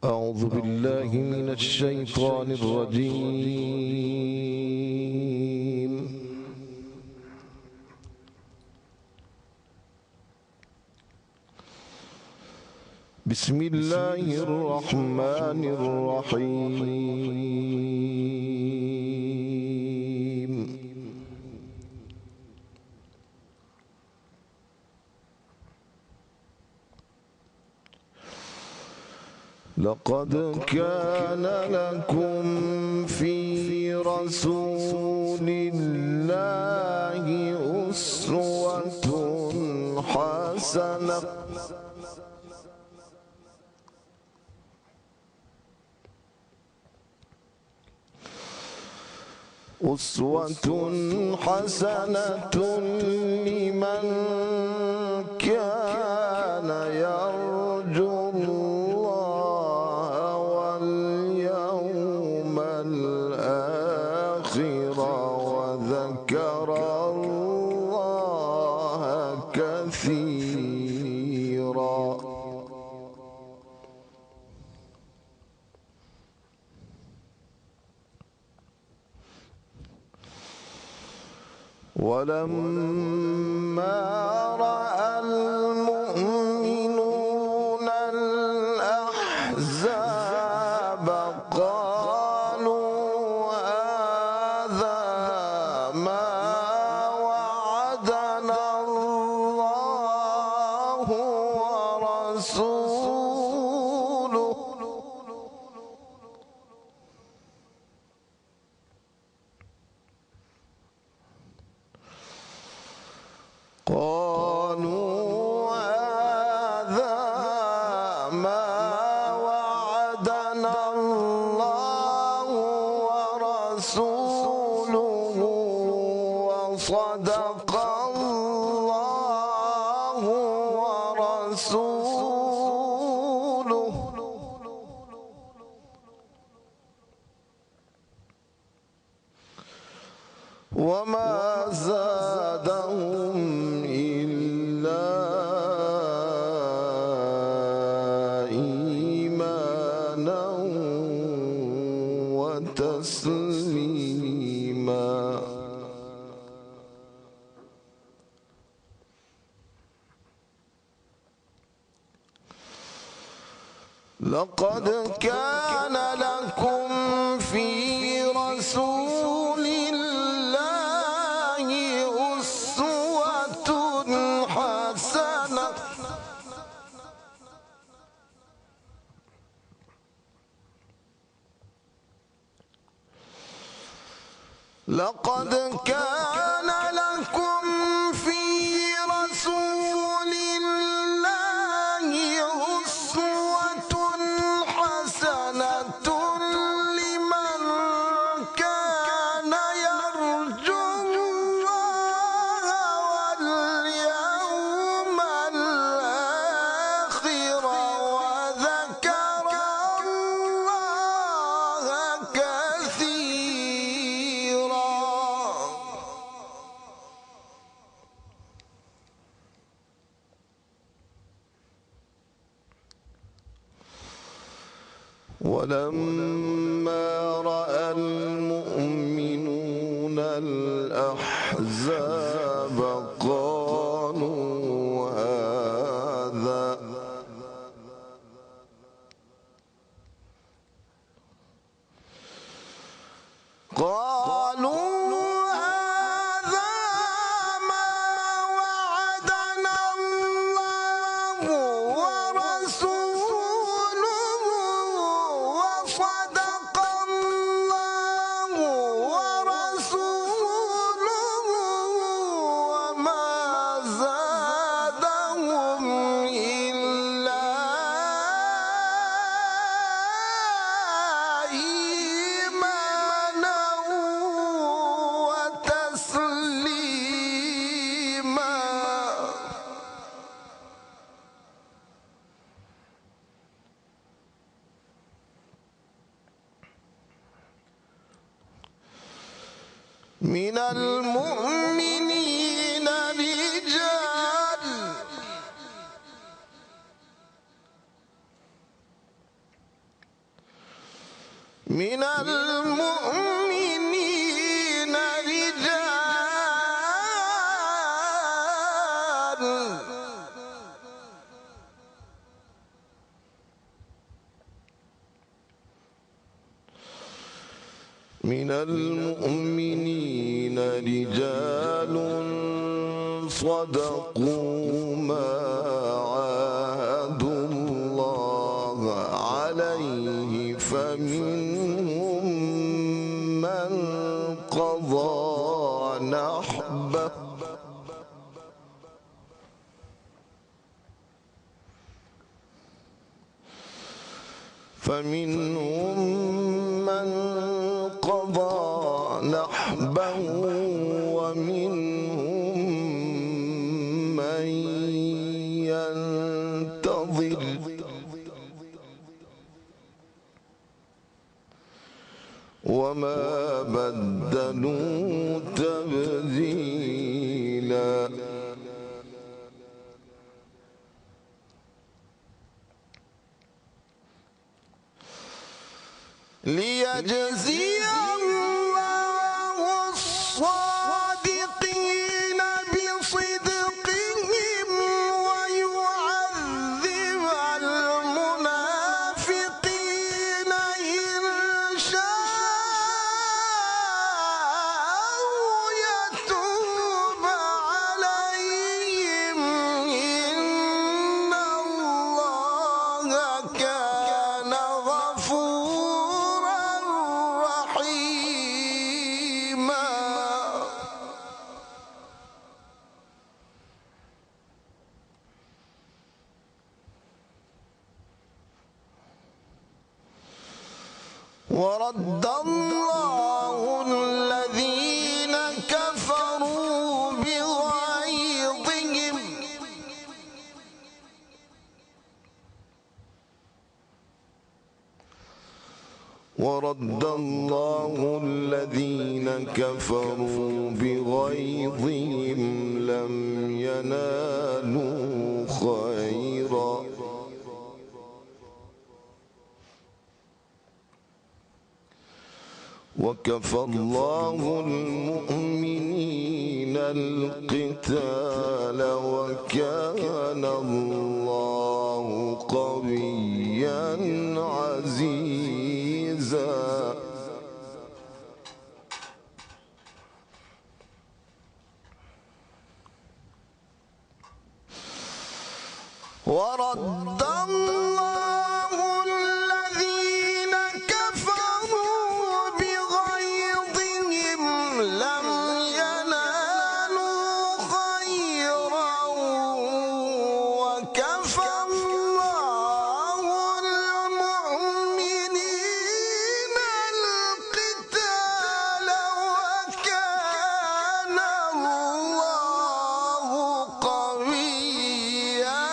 أعوذ بالله من الشيطان الرجيم. بسم الله الرحمن الرحيم. لقد كان لكم في رسول الله أسوة حسنة لمن كان يرجو الله واليوم الآخر وذكر الله كثيرا. ولما رأى المؤمنون الأحزاب قالوا هذا ما وعدنا الله ورسوله وصدق الله ورسوله. وما زادهم إلا إيمانا وتسليما. لقد كان لكم في رسول الله أسوة حسنة لقد كان لكم في رسول الله أسوة حسنة لمن كان يرجو الله واليوم الآخر وذكر الله كثيرا. ولما رأى المؤمنون الأحزاب قالوا هذا ما وعدنا الله ورسوله وصدق الله ورسوله وما زادهم إلا إيمانا وتسليما. من المؤمنين رجال من المؤمنين رجال صدقوا ما عاهدوا الله عليه فمنهم من قضى نحبه ومنهم من ينتظر وما بدلوا تبديلا ليجزي الله الصادقين بصدقهم ويعذب المنافقين إن شاء يتوب عليهم إن الله كان غفورا رحيما ورد الله الذين كفروا بغيظهم لم ينالوا خيرا وكفى الله المؤمنين القتال وكان الله قويا عزيزا ورد الله الذين كفروا بغيظهم لم ينالوا خيرا وكفى الله المؤمنين القتال وكان الله قويا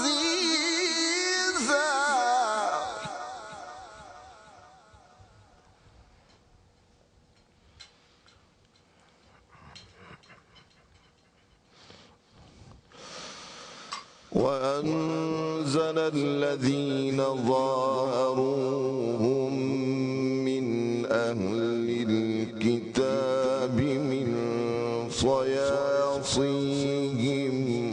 عزيزا وأنزل الذين ظاهروهم من أهل الكتاب من صياصيهم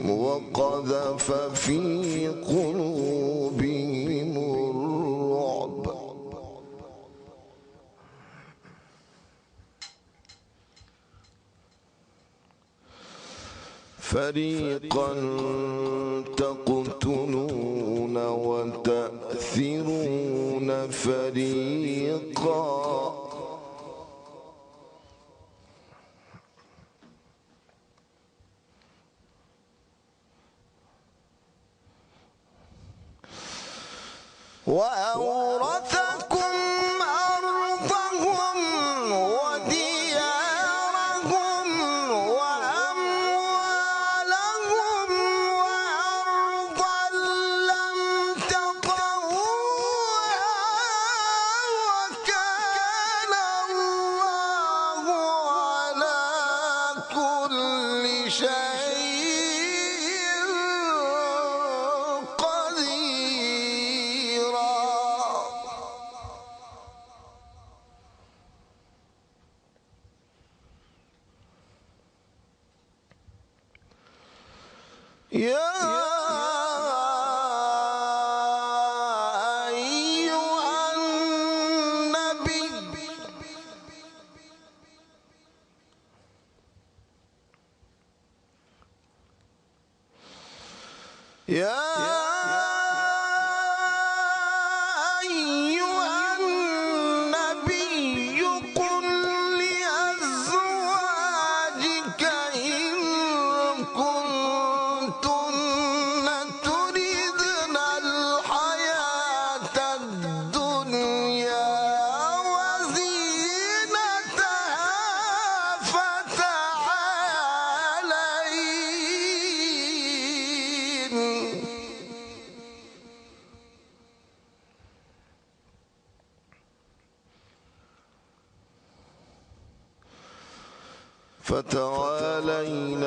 وقذف في قلوبهم الرعب فريقا تقتلون وتأثرون فريقا وأورثكم أرضهم وديارهم وأموالهم وأرضا لم تطئوها وكان الله على كل شيء قديرا يا أيها النبي يا أيها النبي قل لأزواجك إن كنتن تردن الحياة الدنيا وزينتها فتعالين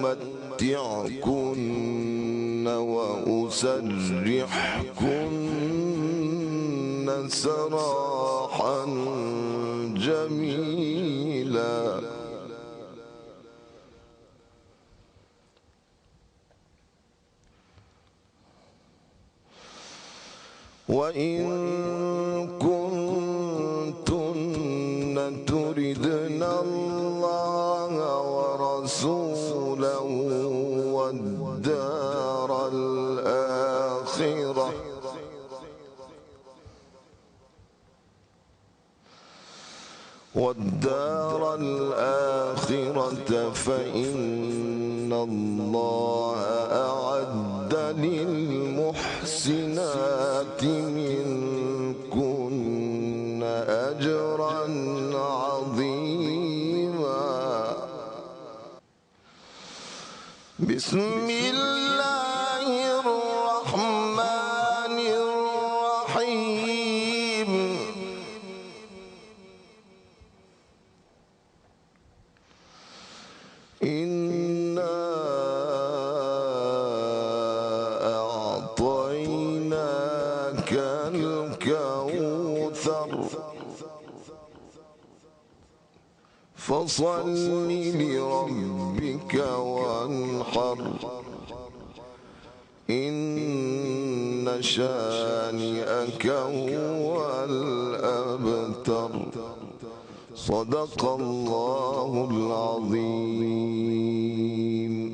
أمتعكن وأسرحكن سراحا جميلا وإن كنتن تردن الله ورسوله والدار الآخرة فإن الله أعد للمحسنات منكن أجرا عظيما. بسم الله الرحمن الرحيم. إنا أعطيناك الكوثر فصل لربك وانحر إن شانئك هو الأبتر. صدق الله العظيم.